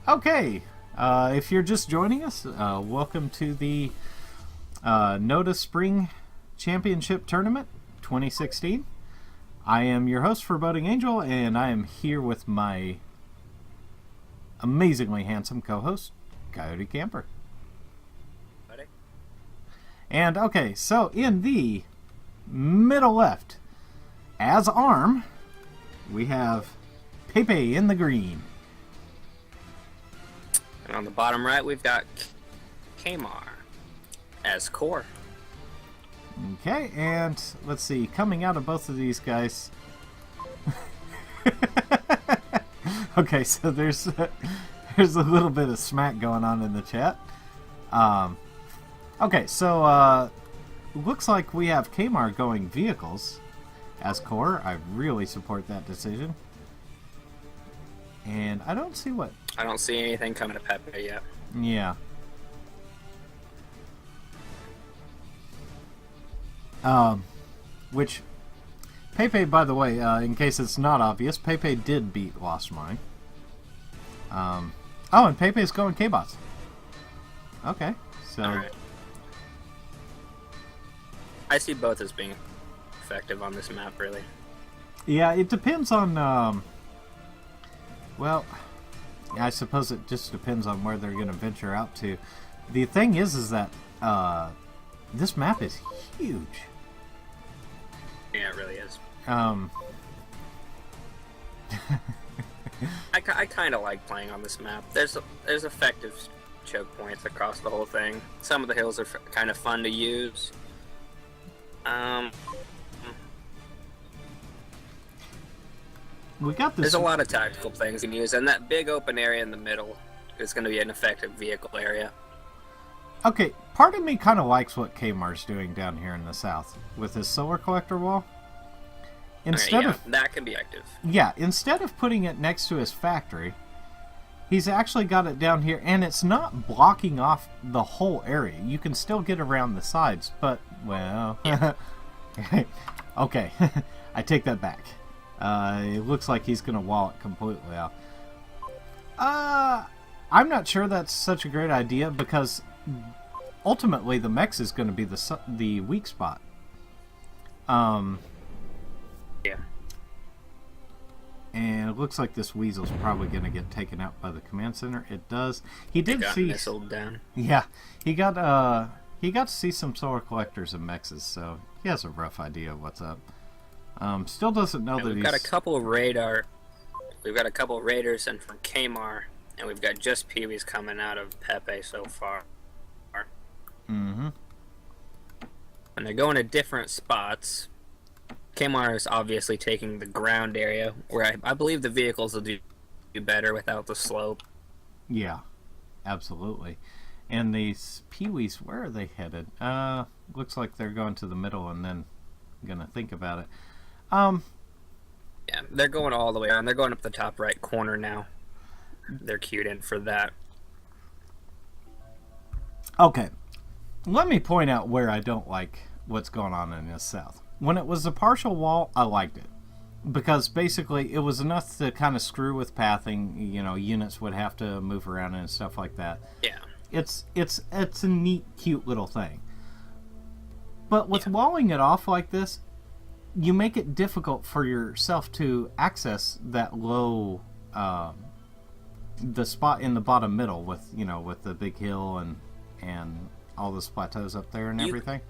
Okay, if you're just joining us, welcome to the Nota Spring Championship Tournament 2016. I am your host, Forboding Angel, and I am here with my amazingly handsome co-host, Coyote Kamper. Buddy? And okay, so in the middle left, as arm, we have Pepe in the green. And on the bottom right, we've got Kmar as core. Okay, and let's see, coming out of both of these guys. Okay, so there's a little bit of smack going on in the chat. Okay, so looks like we have Kmar going vehicles as core. I really support that decision. And I don't see what... I don't see anything coming to Pepe yet. Yeah. Which, Pepe, by the way, in case it's not obvious, Pepe did beat Lost Mine. Oh, and Pepe's going K-Bots. Okay, so... Alright. I see both as being effective on this map, really. Yeah, it depends on, well, I suppose it just depends on where they're going to venture out to. The thing is that, this map is huge. Yeah, it really is. I I kind of like playing on this map. There's effective choke points across the whole thing. Some of the hills are kind of fun to use. We got this. There's a lot of tactical things you can use, and that big open area in the middle is going to be an effective vehicle area. Okay, part of me kind of likes what Kmar's doing down here in the south with his solar collector wall. Instead of that can be active. Yeah, instead of putting it next to his factory, he's actually got it down here, and it's not blocking off the whole area. You can still get around the sides, but well, Yeah. Okay, I take that back. It looks like he's going to wall it completely out. I'm not sure that's such a great idea because ultimately the mech is going to be the weak spot. Yeah. And it looks like this weasel's probably going to get taken out by the command center. It does. He did see missiled down. Yeah, he got to see some solar collectors and mexes, so he has a rough idea of what's up. Still doesn't know that we've got a couple of radar. We've got a couple of raiders and from Kmar, and we've got just Pee-wees coming out of Pepe so far. Mm-hmm. And they're going to different spots. Kmar is obviously taking the ground area, where I believe the vehicles will do better without the slope. Yeah, absolutely. And these Pee-wees, where are they headed? Looks like they're going to the middle and then gonna think about it. Yeah, they're going all the way around. They're going up the top right corner now. They're queued in for that. Okay, let me point out where I don't like what's going on in the south. When it was a partial wall, I liked it. Because basically it was enough to kind of screw with pathing. You know, units would have to move around and stuff like that. Yeah. It's a neat, cute little thing. But with walling it off like this, you make it difficult for yourself to access that low, the spot in the bottom middle with, you know, with the big hill and all those plateaus up there and everything.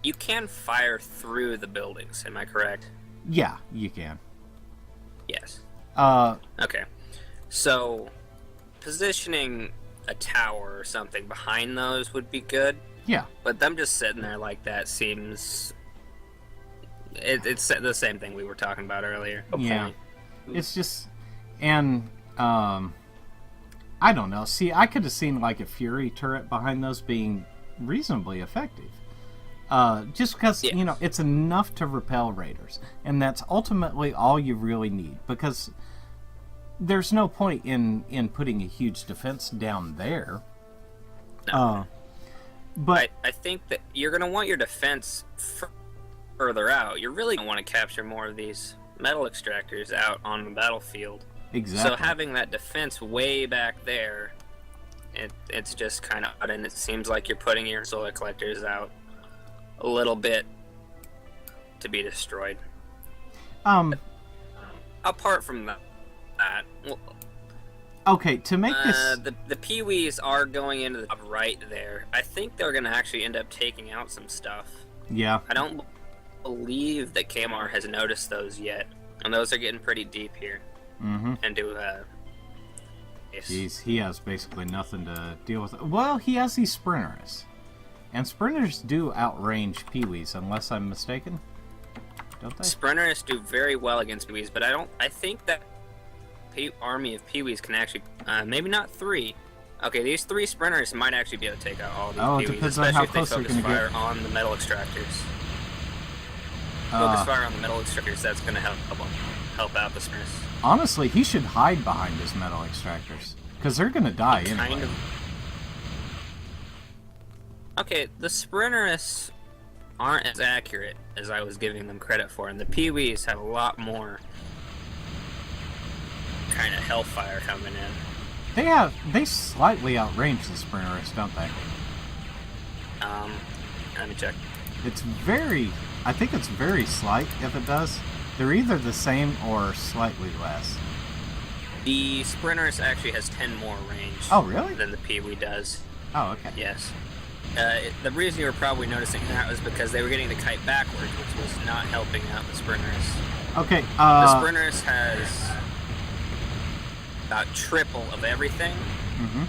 You can fire through the buildings, am I correct? Yeah, you can. Yes. Okay. So, positioning a tower or something behind those would be good. Yeah. But them just sitting there like that seems... It's the same thing we were talking about earlier. Yeah. It's just... And, I don't know. See, I could have seen like a Fury turret behind those being reasonably effective. Just because, you know, it's enough to repel raiders. And that's ultimately all you really need. Because there's no point in putting a huge defense down there. No. But I think that you're going to want your defense further out. You're really going to want to capture more of these metal extractors out on the battlefield. Exactly. So having that defense way back there, it's just kind of odd, and it seems like you're putting your solar collectors out a little bit to be destroyed. Apart from that, well, okay, to make this... the Pee-wees are going into the top right there. I think they're going to actually end up taking out some stuff. Yeah. I don't believe that Kmar has noticed those yet. And those are getting pretty deep here. Mm-hmm. And Jeez, he has basically nothing to deal with. Well, he has these sprinters. And sprinters do outrange Pee-wees, unless I'm mistaken. Don't they? Sprinters do very well against Pee-wees, but I think that army of Pee-wees can actually, maybe not 3. Okay, these 3 sprinters might actually be able to take out all these Pee-wees, depends on especially how if they close they're focus gonna fire get. on the metal extractors. Focus fire on the metal extractors, that's going to help out the sprinters. Honestly, he should hide behind his metal extractors. Because they're going to die anyway. Kind of. Okay, the sprinters aren't as accurate as I was giving them credit for, and the Pee-wees have a lot more kind of hellfire coming in. They slightly outrange the sprinters, don't they? Let me check. I think it's very slight if it does. They're either the same or slightly less. The sprinters actually has 10 more range. Oh, really? Than the Pee-wee does. Oh, okay. Yes. The reason you were probably noticing that was because they were getting the kite backwards, which was not helping out the sprinters. Okay, the sprinters has about triple of everything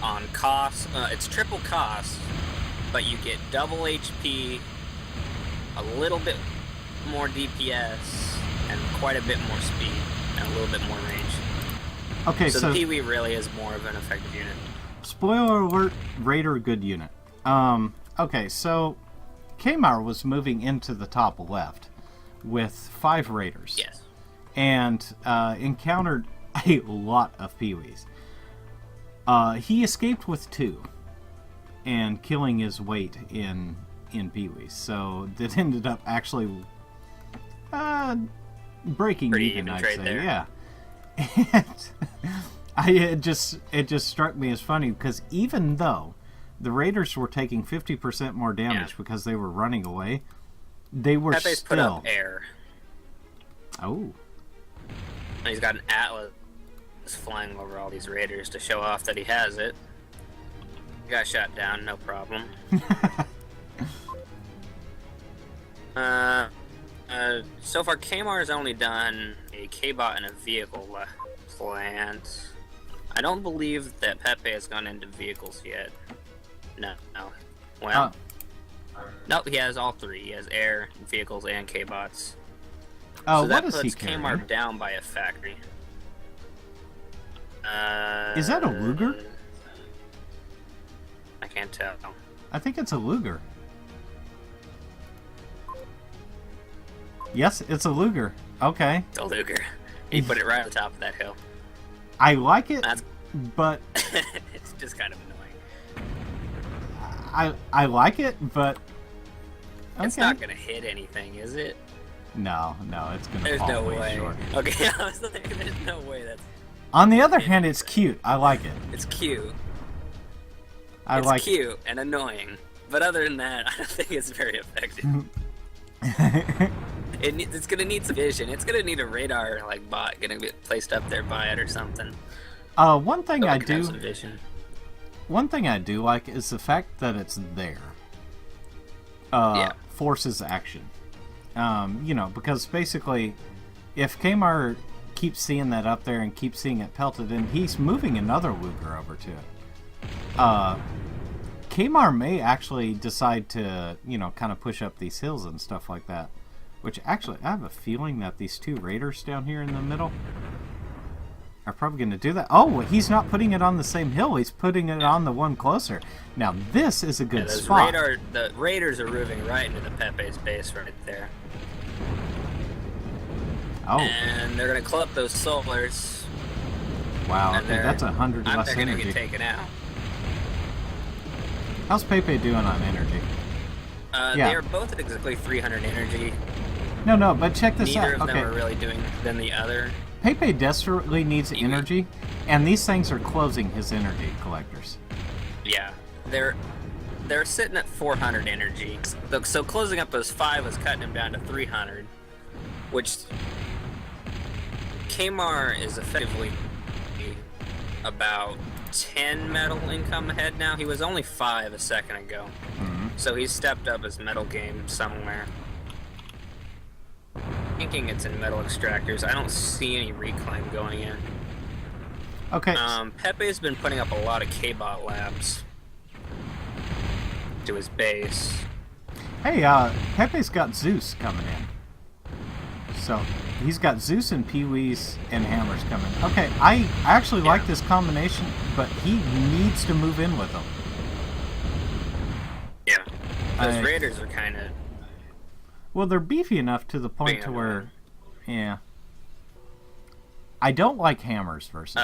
on cost. It's triple cost, but you get double HP, a little bit more DPS, and quite a bit more speed, and a little bit more range. Okay, so the Pee-wee really is more of an effective unit. Spoiler alert, Raider good unit. Okay, so Kmar was moving into the top left with 5 Raiders. Yes. And encountered a lot of Pee-wees. He escaped with 2 and killing his weight in Pee-wees. So that ended up actually breaking pretty even, I'd trade say. there. Yeah. And it just struck me as funny because even though the Raiders were taking 50% more damage because they were running away, they were Pepe's still... put up air. Oh. And he's got an Atlas flying over all these Raiders to show off that he has it. Got shot down, no problem. So far, Kmar has only done a K-bot and a vehicle plant. I don't believe that Pepe has gone into vehicles yet. No. Well, nope, he has all 3. He has air, vehicles, and K-bots. Oh, so that what is he puts carrying? Kmar down by a factory. Is that a Luger? I can't tell. I think it's a Luger. Yes, it's a Luger. Okay. It's a Luger. He put it right on the top of that hill. I like it, That's... but... it's just kind of annoying. I like it, but... Okay. It's not going to hit anything, is it? No, it's going to There's fall no way way. short. Okay, I was like, there's no way that's... On the other hand, it's cute. I like it. It's cute. I it's like cute and annoying. But other than that, I don't think it's very effective. It's gonna need some vision. It's gonna need a radar bot gonna get placed up there by it or something. One thing So I it can have do, some vision. one thing I do like is the fact that it's there. Forces action. Because basically, if Kmar keeps seeing that up there and keeps seeing it pelted, and he's moving another Luger over to it. Kmar may actually decide to, kind of push up these hills and stuff like that. Which, actually, I have a feeling that these 2 Raiders down here in the middle are probably going to do that. Oh, he's not putting it on the same hill. He's putting it on the one closer. Now, this is a good spot. The Raiders are moving right into the Pepe's base right there. Oh. And they're going to club those solars. Wow, okay, that's 100 less they're going to energy. get taken out. How's Pepe doing on energy? They are both at exactly 300 energy. No, but check this Neither out. of them are really doing than the other. Pepe desperately needs energy, and these things are closing his energy collectors. Yeah, they're sitting at 400 energy. So closing up those 5 is cutting him down to 300, which Kmar is effectively about 10 metal income ahead now. He was only 5 a second ago, so he's stepped up his metal game somewhere. Thinking it's in metal extractors. I don't see any reclaim going in. Okay. Pepe's been putting up a lot of K-bot labs to his base. Hey, Pepe's got Zeus coming in. So, he's got Zeus and Pee-wees and Hammers coming. Okay, I actually like this combination, but he needs to move in with them. Yeah. Those Raiders are kind of... Well, they're beefy enough to the point to where... Yeah. I don't like Hammers versus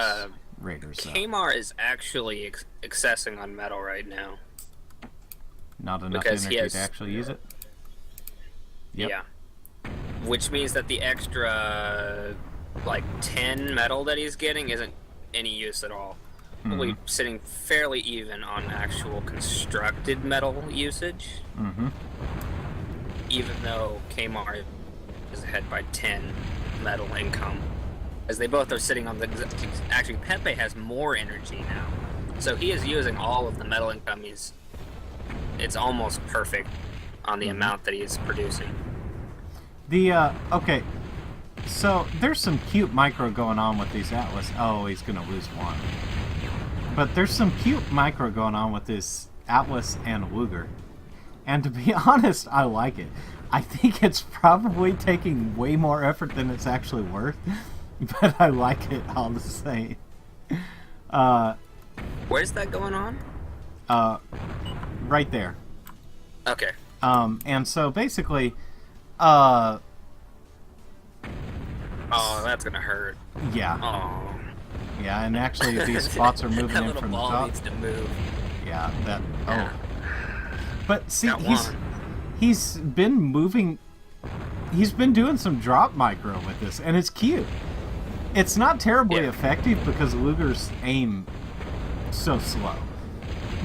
Raiders, though. Kmar is actually accessing on metal right now. Not enough energy to actually use it? Yep. Yeah. Which means that the extra, like, 10 metal that he's getting isn't any use at all. Probably sitting fairly even on actual constructed metal usage. Even though Kmar is ahead by 10 metal income. As they both are sitting on the... Actually, Pepe has more energy now. So he is using all of the metal income. It's almost perfect on the amount that he's producing. Okay. So, there's some cute micro going on with these Atlas. Oh, he's going to lose one. But there's some cute micro going on with this Atlas and Luger. And to be honest, I like it. I think it's probably taking way more effort than it's actually worth. But I like it all the same. Where's that going on? Right there. Okay. And so basically, oh, that's gonna hurt. Yeah. Oh. Yeah, and actually these spots are moving in from the top. That little ball needs to move. Yeah, that... Yeah. Oh. But see, he's been moving... He's been doing some drop micro with this, and it's cute. It's not terribly effective because Luger's aim so slow.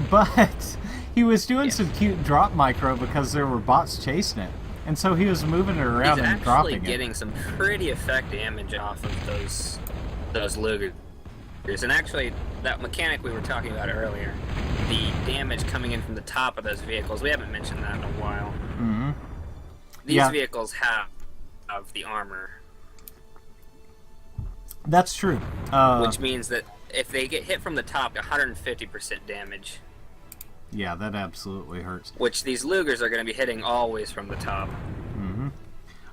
But he was doing some cute drop micro because there were bots chasing it. And so he was moving it around and dropping it. He's actually getting some pretty effective damage off of those Lugers. And actually, that mechanic we were talking about earlier, the damage coming in from the top of those vehicles, we haven't mentioned that in a while. These vehicles have the armor. That's true. Which means that if they get hit from the top, 150% damage. Yeah, that absolutely hurts. Which these Lugers are going to be hitting always from the top.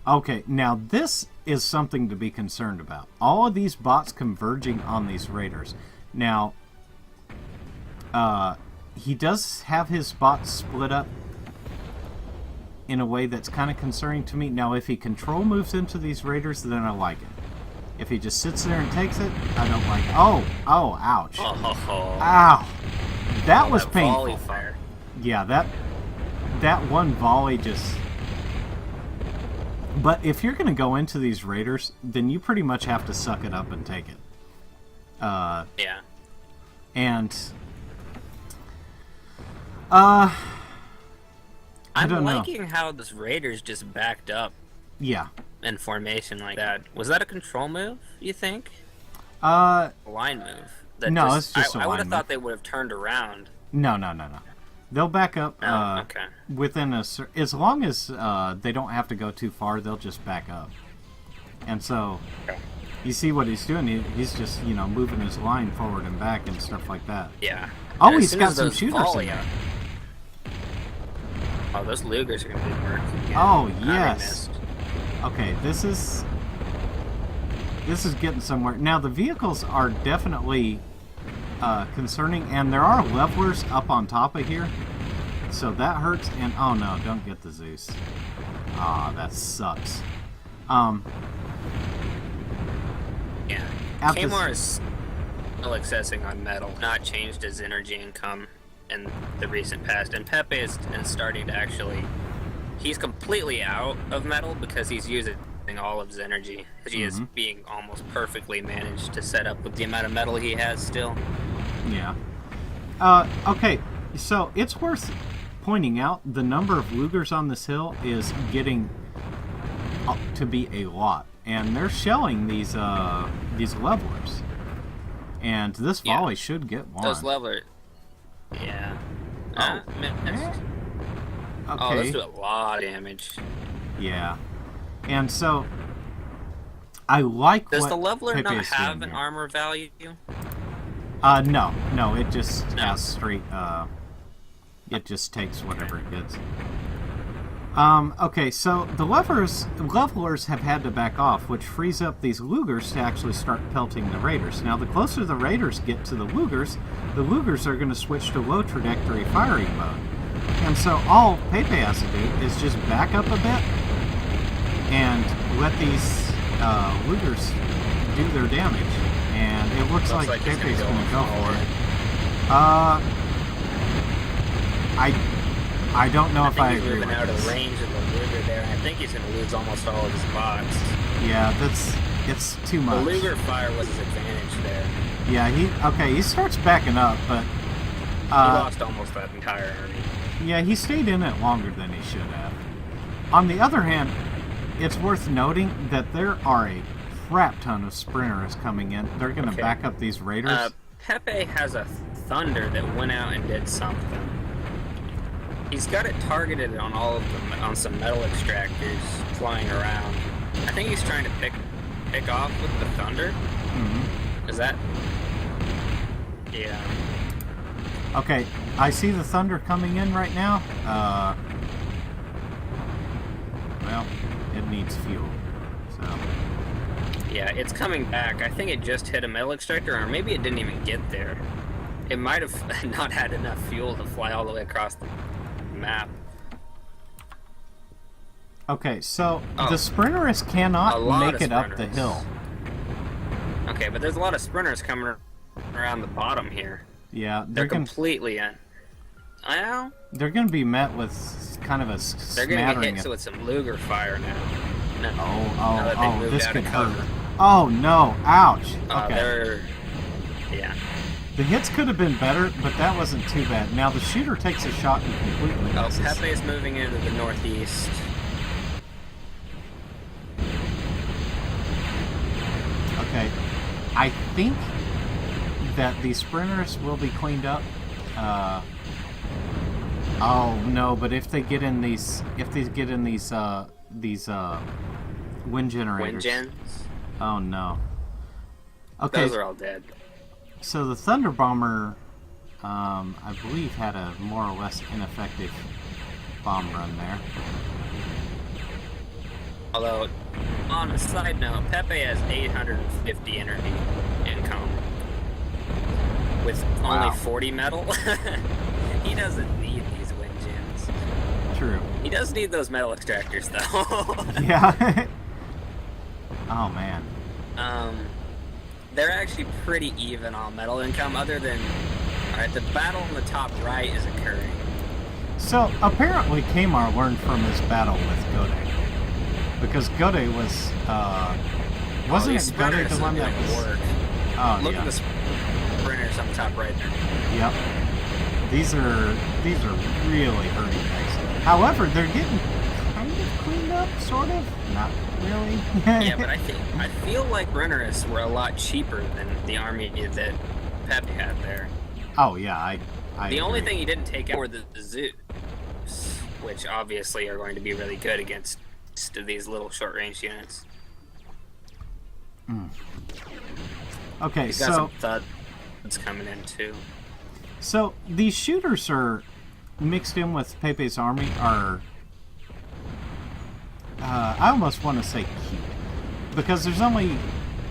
Okay, now this is something to be concerned about. All of these bots converging on these Raiders. Now, he does have his bots split up in a way that's kind of concerning to me. Now, if he control moves into these Raiders, then I like it. If he just sits there and takes it, I don't like it. Oh, ouch. Ow. That was painful. Volley fire. Yeah, that one volley just... But if you're going to go into these Raiders, then you pretty much have to suck it up and take it. Yeah. And... I don't know. I'm liking how this Raiders just backed up. Yeah. In formation like that. Was that a control move, you think? Line move. No, it's just a line I would have move. thought they would have turned around. No. They'll back up okay. within as long as they don't have to go too far, they'll just back up. And so, you see what he's doing, he's just, moving his line forward and back and stuff like that. Yeah. Oh, and he's got some shooters in there. Oh, those Lugers are going to be working. Oh, yes. Okay, this is getting somewhere. Now, the vehicles are definitely concerning, and there are levelers up on top of here, so that hurts. And oh no, don't get the Zeus. Ah, that sucks. Yeah. Kmar is still accessing on metal, not changed his energy income in the recent past, and Pepe is starting to actually... He's completely out of metal because he's using all of his energy. He is Mm-hmm. being almost perfectly managed to set up with the amount of metal he has still. Yeah. Okay, so it's worth pointing out the number of Lugers on this hill is getting up to be a lot, and they're shelling these levelers, and this volley should get one. Those levelers. Yeah. Missed. Okay. Oh, those do a lot of damage. Yeah, and so I like. Does what the leveler Pepe not is have doing an here. armor value? No, it just has straight. It just takes whatever it gets. Okay, so the levelers have had to back off, which frees up these Lugers to actually start pelting the raiders. Now, the closer the raiders get to the Lugers are going to switch to low trajectory firing mode. And so all Pepe has to do is just back up a bit and let these Lugers do their damage. And it looks like Pepe's going to go for it. I don't know if I agree with this. Out of this. the range of the Luger there, and I think he's going to lose almost all of his bots. Yeah, it's too much. The Luger fire was his advantage there. Yeah, he starts backing up, but he lost almost that entire army. Yeah, he stayed in it longer than he should have. On the other hand, it's worth noting that there are a crap ton of sprinters coming in. They're going to back up these raiders. Pepe has a thunder that went out and did something. He's got it targeted on all of them, on some metal extractors flying around. I think he's trying to pick off with the thunder. Mm-hmm. Is that? Yeah. Okay, I see the thunder coming in right now. Well, it needs fuel, so. Yeah, it's coming back. I think it just hit a metal extractor, or maybe it didn't even get there. It might have not had enough fuel to fly all the way across the map. Okay, so the sprinters cannot make it up the hill. Okay, but there's a lot of sprinters coming around the bottom here. Yeah, they're completely in. I know. They're going to be met with kind of a They're going to get hit with some Luger fire now. No. This could hurt. Oh no! Ouch. Okay. Yeah. The hits could have been better, but that wasn't too bad. Now the shooter takes a shot and completely misses. Pepe is moving into the northeast. Okay, I think that the sprinters will be cleaned up. Oh no! But if they get in these, wind generators. Wind gens. Oh no. Okay. Those are all dead. So the Thunder Bomber, I believe, had a more or less ineffective bomb run there. Although, on a side note, Pepe has 850 energy income with only 40 metal. He doesn't need these wind gens. True. He does need those metal extractors, though. Yeah. Oh man. They're actually pretty even on metal income, other than, alright, the battle in the top right is occurring. So apparently Kmar learned from his battle with Koyote, because Koyote was wasn't it Koyote the one that was? Oh, Look at the sprinters on the top right there. Yep. These are really hurting things. However, they're getting kind of cleaned up, sort of. Not really. Yeah, but I feel like Rennerus were a lot cheaper than the army that Pepe had there. Oh yeah, I the agree. only thing he didn't take out were the Zeus, which obviously are going to be really good against these little short-range units. Okay, He's got some thuds coming in too. So these shooters are mixed in with Pepe's army are. I almost want to say cute, because there's only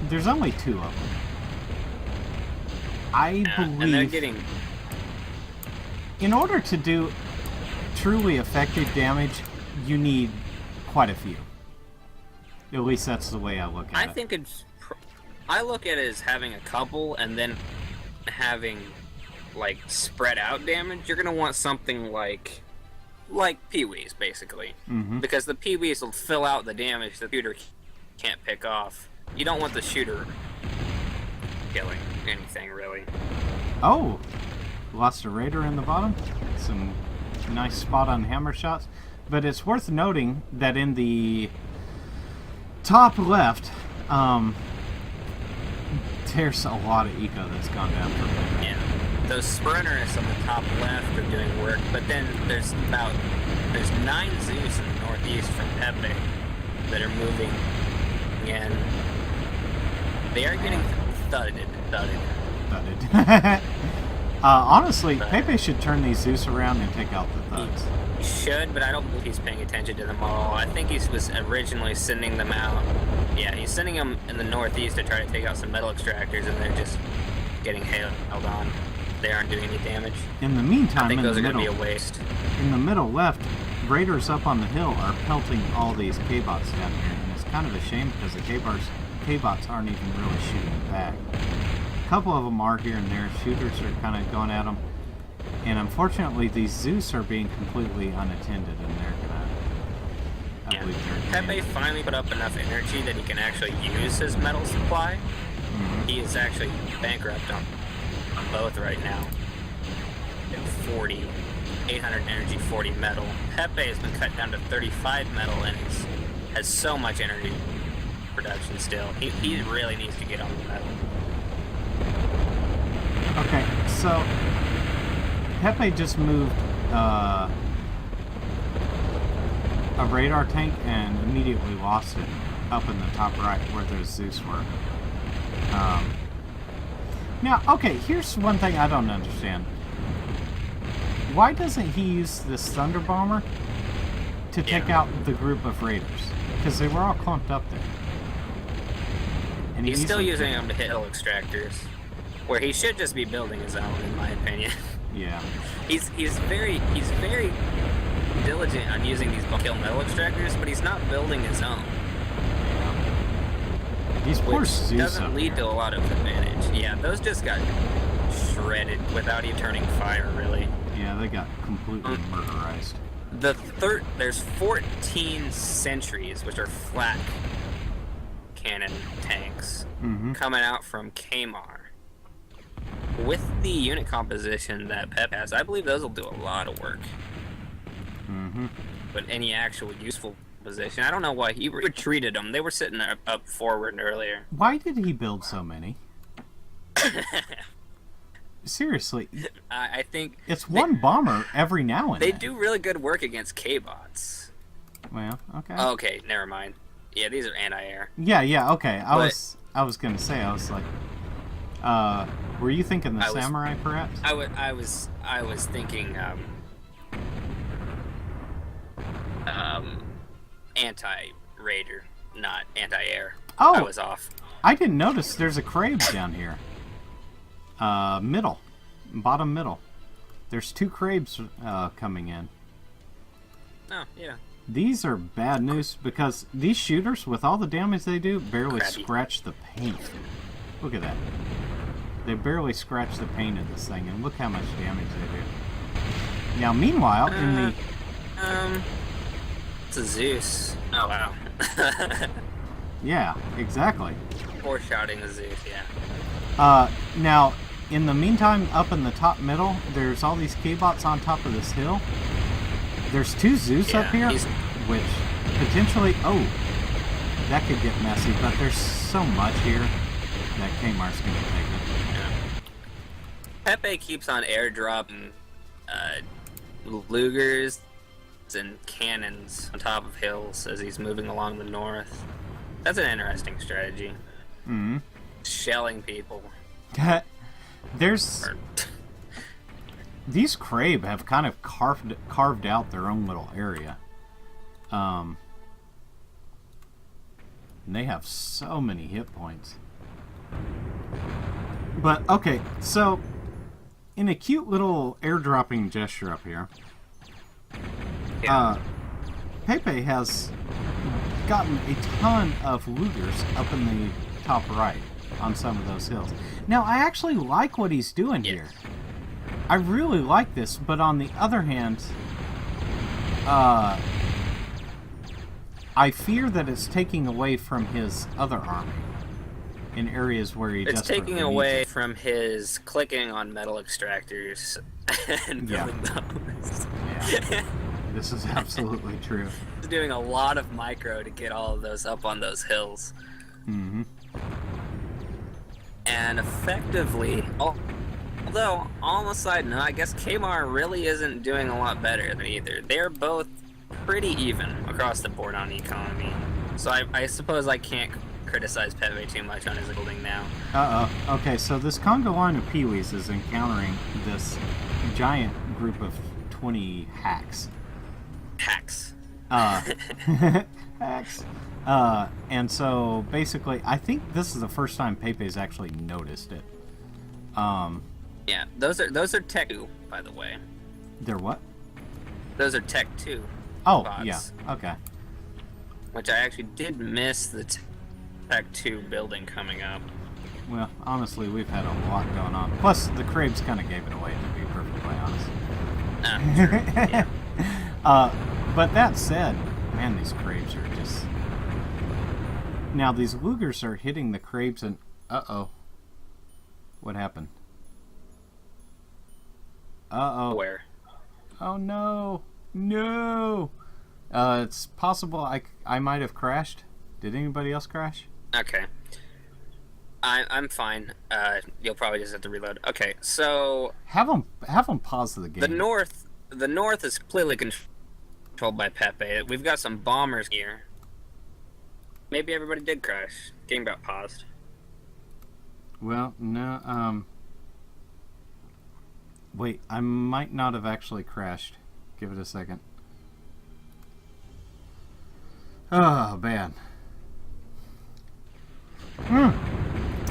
two of them. I believe. And they're getting. In order to do truly effective damage, you need quite a few. At least that's the way I look at it. I think I look at it as having a couple and then having like spread out damage. You're gonna want something like Pee-wees, basically, because the Pee-wees will fill out the damage the computer can't pick off. You don't want the shooter killing anything, really. Oh! Lost a raider in the bottom. Some nice spot on hammer shots. But it's worth noting that in the top left, there's a lot of eco that's gone down for me. Yeah. Those sprinters on the top left are doing work, but then there's 9 Zeus in the northeast from Pepe that are moving, and they are getting thudded. Honestly, Pepe should turn these Zeus around and take out the thugs. He should, but I don't believe he's paying attention to them all. I think he was originally sending them out. Yeah, he's sending them in the northeast to try to take out some metal extractors, and they're just getting held on. They aren't doing any damage. In the meantime, I think those are going to middle, be a waste. In the middle left, raiders up on the hill are pelting all these K-bots down here, and it's kind of a shame because the K-bots aren't even really shooting back. A couple of them are here and there. Shooters are kind of going at them. And unfortunately, these Zeus are being completely unattended, and they're gonna. I believe they're. Pepe finally put up enough energy that he can actually use his metal supply. Mm-hmm. He is actually bankrupt on both right now. 800 energy, 40 metal. Pepe has been cut down to 35 metal, and has so much energy production still. He really needs to get on the metal. Okay, so Pepe just moved a radar tank and immediately lost it up in the top right where those Zeus were. Now, okay, here's one thing I don't understand. Why doesn't he use this Thunder Bomber to take out the group of raiders? Because they were all clumped up there. And he's still using them to hit hill extractors, where he should just be building his own, in my opinion. Yeah. He's very diligent on using these kill metal extractors, but he's not building his own. These poor Zeus doesn't lead to a lot of advantage. Yeah, those just got shredded without even turning fire, really. Yeah, they got completely murderized. There's 14 sentries, which are flak cannon tanks, coming out from Kmar. With the unit composition that Pep has, I believe those will do a lot of work. But any actual useful position, I don't know why he retreated them. They were sitting up forward earlier. Why did he build so many? Seriously. I think it's one bomber every now and then. They do really good work against K-bots. Well, okay. Okay, never mind. Yeah, these are anti-air. Yeah, okay. I was gonna say, I was like, were you thinking the samurai, perhaps? I was thinking, anti-raider, not anti-air. Oh! I was off. I didn't notice there's a Crabes down here. Bottom middle. There's 2 Crabes, coming in. Oh, yeah. These are bad news because these shooters, with all the damage they do, barely scratch the paint. Look at that. They barely scratch the paint of this thing, and look how much damage they do. Now, meanwhile, in the... It's a Zeus. Oh, wow. Yeah, exactly. Foreshadowing a Zeus, yeah. Now, in the meantime, up in the top middle, there's all these K-bots on top of this hill. There's 2 Zeus up here, which potentially... Oh, that could get messy, but there's so much here that Kmar's going to take it. Pepe keeps on airdropping Lugers and cannons on top of hills as he's moving along the north. That's an interesting strategy. Shelling people. There's... These Crabe have kind of carved out their own little area. And they have so many hit points. But, okay, so... In a cute little airdropping gesture up here, Pepe has gotten a ton of Lugers up in the top right on some of those hills. Now, I actually like what he's doing here. I really like this, but on the other hand, I fear that it's taking away from his other army in areas where he It's desperately taking needs away it. from his clicking on metal extractors and building those. Yeah. This is absolutely true. He's doing a lot of micro to get all of those up on those hills. Mm-hmm. And effectively, although on the side note, I guess Kmar really isn't doing a lot better than either. They're both pretty even across the board on economy. So I suppose I can't criticize Pepe too much on his building now. Uh-oh. Okay, so this Congo line of Peewees is encountering this giant group of 20 hacks. Hacks. Hacks. And so basically, I think this is the first time Pepe's actually noticed it. Yeah, those are Tech 2, by the way. They're what? Those are Tech 2. Oh, bots, yeah. Okay. Which I actually did miss the Tech 2 building coming up. Well, honestly, we've had a lot going on. Plus, the Crabes kind of gave it away, to be perfectly honest. Sure. Yeah. But that said, man, these Crabes are just... Now, these Lugers are hitting the Crabes and... Uh-oh. What happened? Uh-oh. Where? Oh, no. No! It's possible I might have crashed. Did anybody else crash? Okay. I'm fine. You'll probably just have to reload. Okay, so... Have them pause the game. The north is completely controlled by Pepe. We've got some bombers here. Maybe everybody did crash. Game got paused. Well, no, wait, I might not have actually crashed. Give it a second. Oh, man.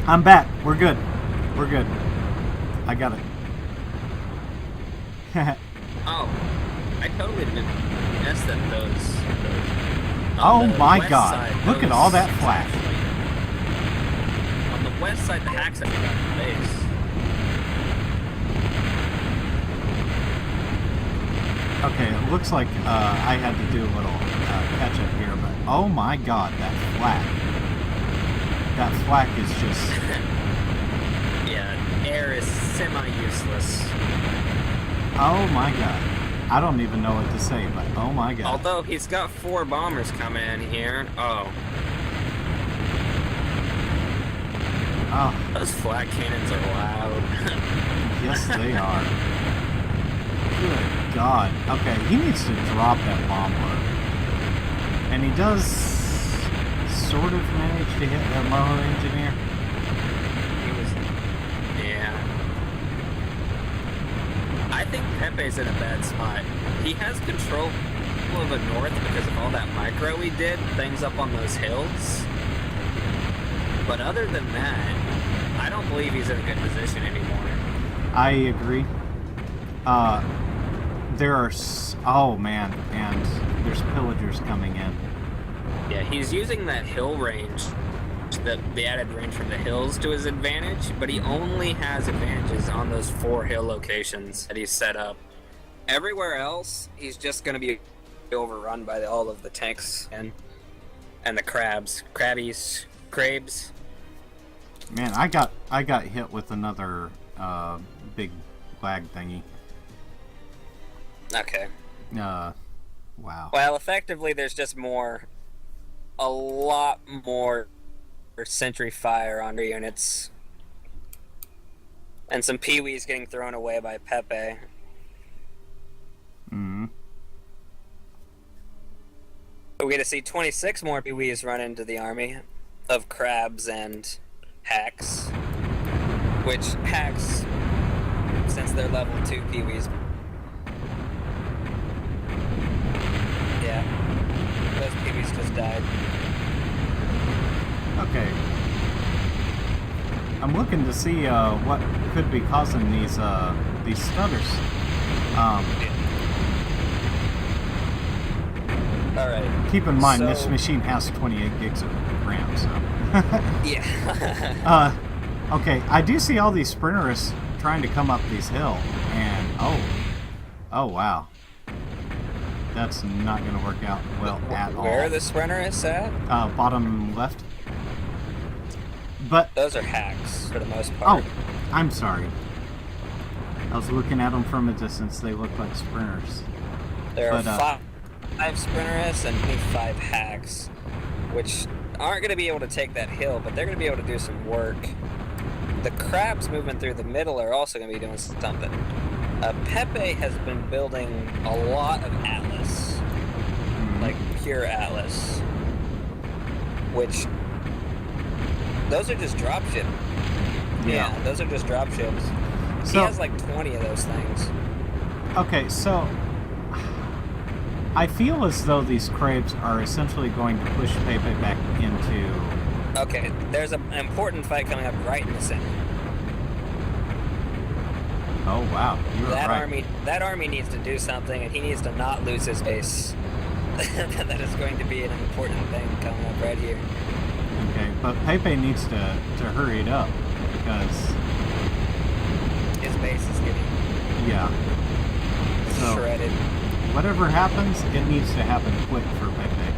I'm back. We're good. We're good. I got it. Oh, I totally missed that those Oh the my west god. side, Look at those- all that flash. On the west side, the hacks actually got the base. Okay, it looks like I had to do a little catch up here, but oh my god, that flak. That flak is just... Yeah, air is semi-useless. Oh my god. I don't even know what to say, but oh my god. Although he's got 4 bombers coming in here. Oh, Oh, those flat cannons are loud. yes they are. Good god. Okay, he needs to drop that bomb load. And he does sort of manage to hit that Moho engineer. He was, yeah. I think Pepe's in a bad spot. He has control of the north because of all that micro he did, things up on those hills. But other than that, I don't believe he's in a good position anymore. I agree. There are... Oh man, and there's pillagers coming in. Yeah, he's using that hill range, the added range from the hills to his advantage, but he only has advantages on those 4 hill locations that he's set up. Everywhere else, he's just going to be overrun by all of the tanks and the crabs. Crabbies. Man, I got hit with another big lag thingy. Okay. Wow. Well, effectively, there's just a lot more sentry fire on their units. And some peewees getting thrown away by Pepe. Mm-hmm. We're going to see 26 more peewees run into the army of crabs and hacks. Which hacks, since they're level 2 peewees. Yeah. Those peewees just died. Okay. I'm looking to see what could be causing these stutters. Alright. Keep in mind, So- this machine has 28 gigs of RAM, so... Yeah. Okay, I do see all these sprinters trying to come up these hill, and oh wow. That's not going to work out well at all. Where the sprinter is at? Bottom left. But those are hacks for the most part. Oh, I'm sorry. I was looking at them from a distance. They look like sprinters. There are five sprinters and 5 hacks, which aren't going to be able to take that hill, but they're going to be able to do some work. The crabs moving through the middle are also going to be doing something. Pepe has been building a lot of Atlas, like pure Atlas, which those are just dropships. Yeah, those are just dropships. So, he has like 20 of those things. Okay, so I feel as though these crabs are essentially going to push Pepe back into... Okay, there's an important fight coming up right in the center. Oh, wow. You were right. That army needs to do something, and he needs to not lose his base. That is going to be an important thing coming up right here. Okay, but Pepe needs to hurry it up, because... his base is getting... Yeah. So, shredded. Whatever happens, it needs to happen quick for Pepe.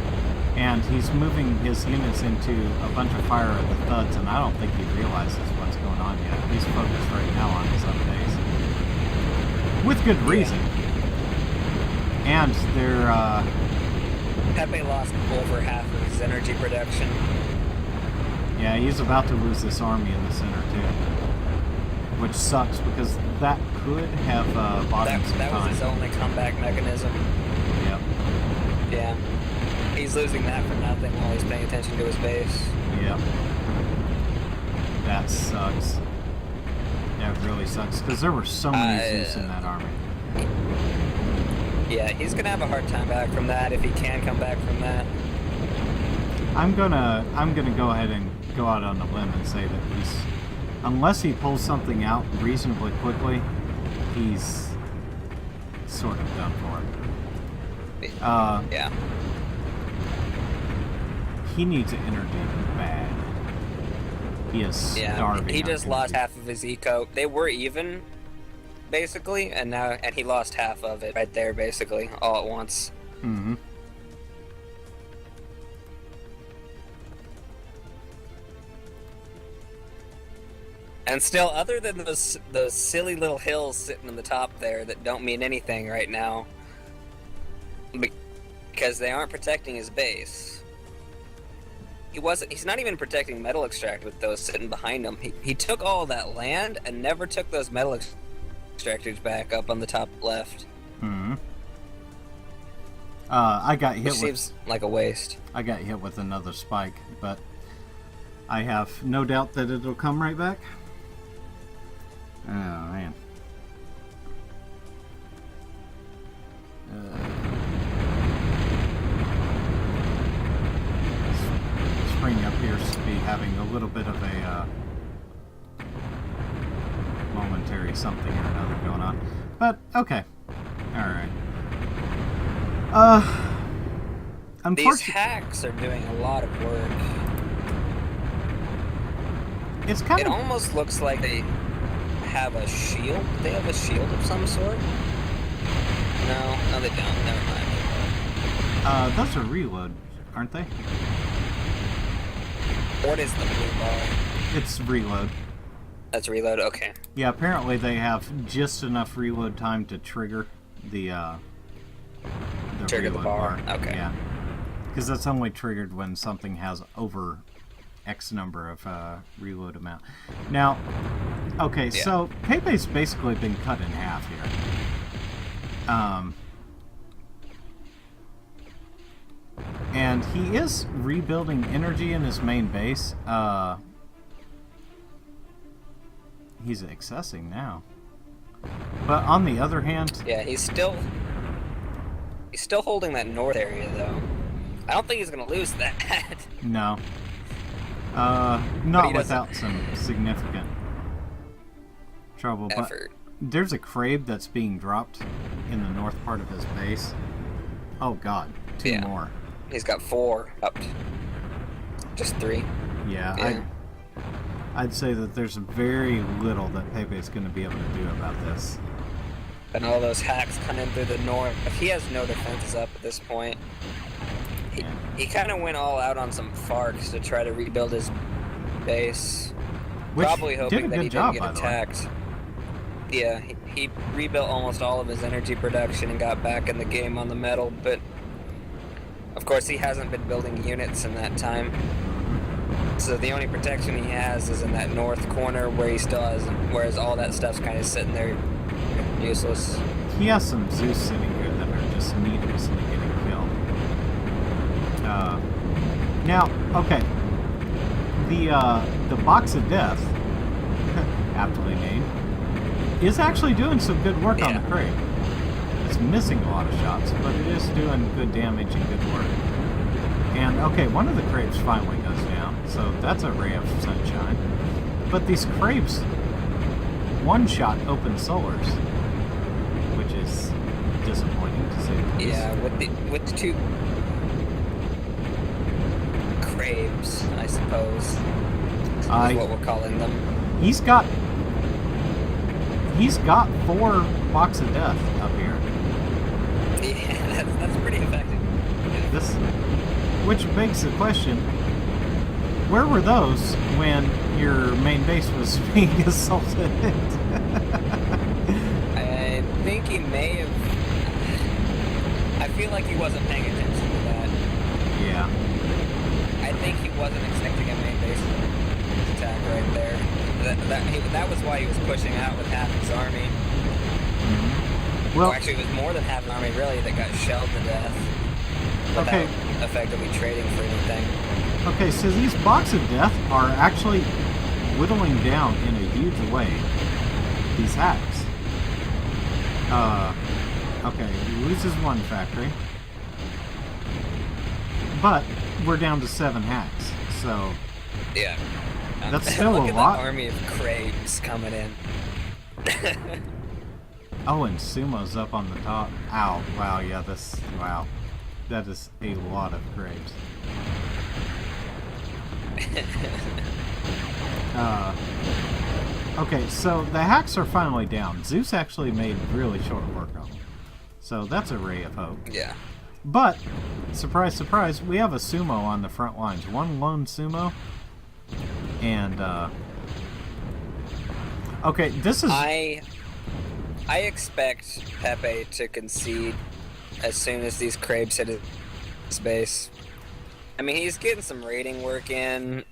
And he's moving his units into a bunch of fire at the thuds, and I don't think he realizes what's going on yet. He's focused right now on his own base. With good reason. Yeah. And they're, Pepe lost over half of his energy production. Yeah, he's about to lose this army in the center, too. Which sucks, because that could have bought him some time. That was his only comeback mechanism. Yep. Yeah. He's losing that for nothing while he's paying attention to his base. Yep. That sucks. That really sucks, because there were so many Zeus in that army. Yeah, he's gonna have a hard time back from that if he can come back from that. I'm gonna go ahead and go out on a limb and say that he's, unless he pulls something out reasonably quickly, he's sort of done for. Yeah. He needs an energy bad. He is starving. He just lost half of his eco. They were even, basically, and he lost half of it right there, basically, all at once. Mm-hmm. And still, other than those silly little hills sitting in the top there that don't mean anything right now, because they aren't protecting his base. He's not even protecting metal extract with those sitting behind him. He took all of that land and never took those metal extractors back up on the top left. Hmm. I got hit. Which seems like a waste. I got hit with another spike, but I have no doubt that it'll come right back. Oh man. Spring appears to be having a little bit of a momentary something or another going on, but okay, all right. These hacks are doing a lot of work. It's kind of. It almost looks like they have a shield. They have a shield of some sort. No, they don't. Never mind. Those are reload, aren't they? What is the blue bar? It's reload. That's reload? Okay. Yeah, apparently they have just enough reload time to trigger the trigger the bar. Okay. Yeah. Because that's only triggered when something has over X number of reload amount. Now, okay, so Pepe's basically been cut in half here. And he is rebuilding energy in his main base. He's accessing now. But on the other hand... Yeah, he's still holding that north area, though. I don't think he's going to lose that. No. Not without some significant trouble. Effort. But there's a crab that's being dropped in the north part of his base. Oh, God. Two more. He's got 4 up. Just 3. Yeah. I'd say that there's very little that Pepe's going to be able to do about this. And all those hacks come in through the north. He has no defenses up at this point. He kind of went all out on some Farks to try to rebuild his base. Which Probably hoping that he didn't get by the way. attacked. Yeah, he rebuilt almost all of his energy production and got back in the game on the metal, but of course he hasn't been building units in that time. So the only protection he has is in that north corner where he still has, whereas all that stuff's kind of sitting there useless. He has some Zeus sitting here that are just needlessly getting killed. Now, okay. The Box of Death, aptly named, is actually doing some good work on the crate. It's missing a lot of shots, but it is doing good damage and good work. And, okay, one of the crepes finally goes down, so that's a ray of sunshine. But these crepes one-shot open solars, which is disappointing to say the least. Yeah, with the two crabes, I suppose, is what we're calling them. He's got 4 Box of Death up here. Yeah, that's pretty effective. This, which begs the question: where were those when your main base was being assaulted? I think he may have. I feel like he wasn't paying attention to that. Yeah. I think he wasn't expecting a main base attack right there. That was why he was pushing out with half his army. Well, actually, it was more than half an army, really, that got shelled to death without effectively trading for anything. Okay, so these Box of Death are actually whittling down in a huge way these hacks. Okay, he loses 1 factory. But we're down to 7 hacks, so... Yeah. That's still Look a at lot. That army of crabes coming in. Oh, and Sumo's up on the top. Ow, wow, yeah, wow. That is a lot of crabes. Okay, so the hacks are finally down. Zeus actually made really short work of them. So that's a ray of hope. Yeah. But, surprise, surprise, we have a Sumo on the front lines. 1 lone Sumo. And, okay, this is... I expect Pepe to concede as soon as these crabes hit his base. I mean, he's getting some raiding work in.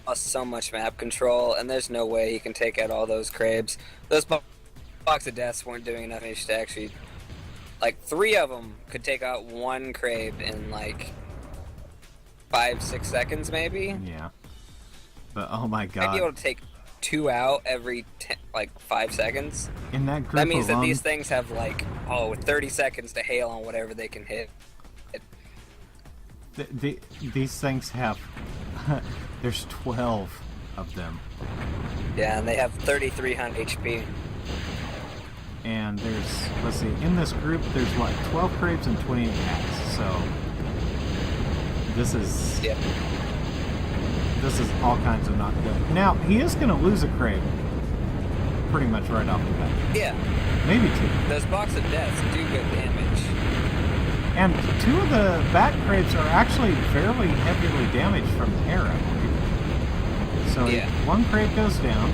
Lost so much map control, and there's no way he can take out all those crabes. Those Box of Deaths weren't doing enough damage to actually... Like, 3 of them could take out 1 crab in, like, 5-6 seconds, maybe? Yeah. But, oh my god. I'd be able to take 2 out every, 5 seconds. In that group That means alone, that these things have, 30 seconds to hail on whatever they can hit. these things have... there's 12 of them. Yeah, and they have 3,300 HP. And there's, let's see, in this group, there's what, 12 crabes and 28 hacks. So, this is... Yep. This is all kinds of not good. Now, he is going to lose a crab. Pretty much right off the bat. Yeah. Maybe 2. Those Box of Deaths do good damage. And 2 of the bat crabes are actually fairly heavily damaged from the air, I believe. So, Yeah. 1 crab goes down.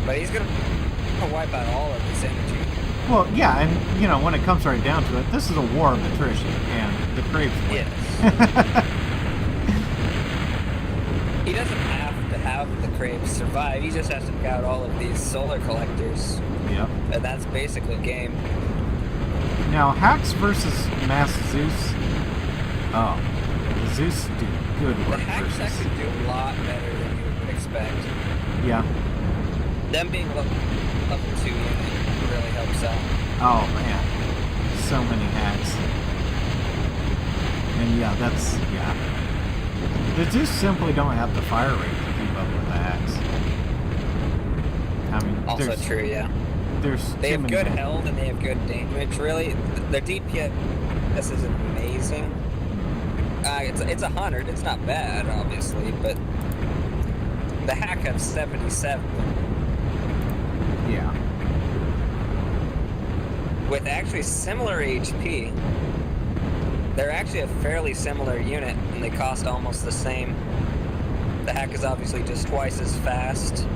But he's going to wipe out all of his energy. Well, yeah, and, you know, when it comes right down to it, this is a war of attrition, and the crabes win. Yes. He doesn't have to have the crabes survive. He just has to pick out all of these solar collectors. Yep. And that's basically game. Now, hacks versus mass Zeus. Oh, the Zeus do good The work hacks versus... actually do a lot better than you would expect. Yeah. Them being level 2 unit really helps out. Oh, man. So many hacks. And yeah, that's... Yeah. The Zeus simply don't have the fire rate to keep up with the hacks. I mean, Also there's... true, yeah. There's They too have many good hacks. health and they have good damage, really. Their DPS isn't amazing. It's 100. It's not bad, obviously, but the hack has 77. Yeah. with actually similar HP. They're actually a fairly similar unit, and they cost almost the same. The hack is obviously just twice as fast,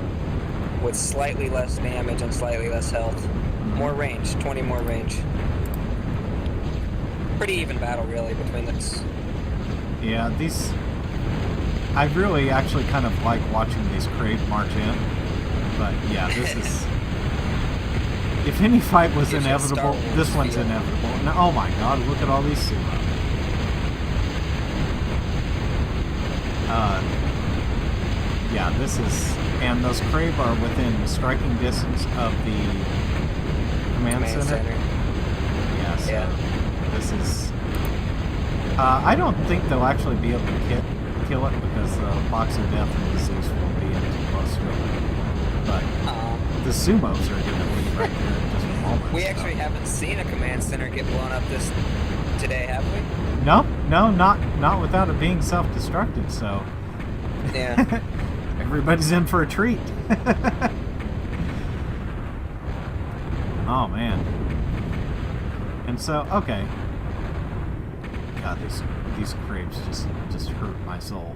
with slightly less damage and slightly less health. More range, 20 more range. Pretty even battle, really, between the two. Yeah, these... I really actually kind of like watching these Crave march in. But yeah, this is... If any fight was inevitable, this one's inevitable. Now, oh my god, look at all these sumo. Yeah, this is... And those Crave are within striking distance of the command center. Yeah, so this is... I don't think they'll actually be able to kill it because the box of death and disease will be in too close to it. But the sumos are going to be right there in just a moment. We actually haven't seen a command center get blown up today, have we? No, not without it being self-destructed. So yeah, everybody's in for a treat. Oh man. And so okay. God, these crabs just hurt my soul.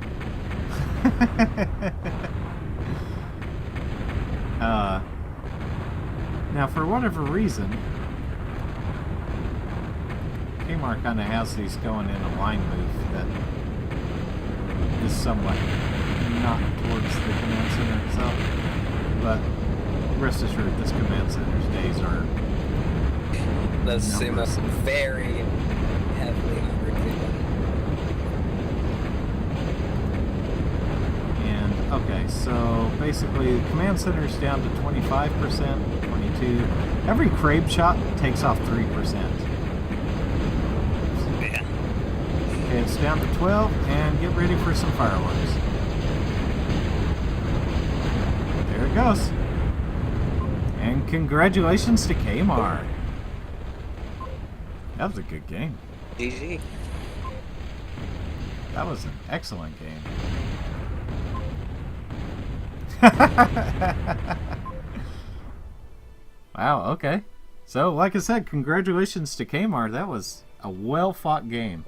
Now, for whatever reason, Kmar kind of has these going in a line move that is somewhat not towards the command center itself. But rest assured, this command center's days are... Those sumos very heavily overclocked. And, okay, so basically the command center's down to 25%, 22. Every crab shot takes off 3%. Yeah. Okay, it's down to 12, and get ready for some fireworks. There it goes. And congratulations to Kmar. That was a good game. GG. That was an excellent game. Wow, okay. So, like I said, congratulations to Kmar. That was a well-fought game.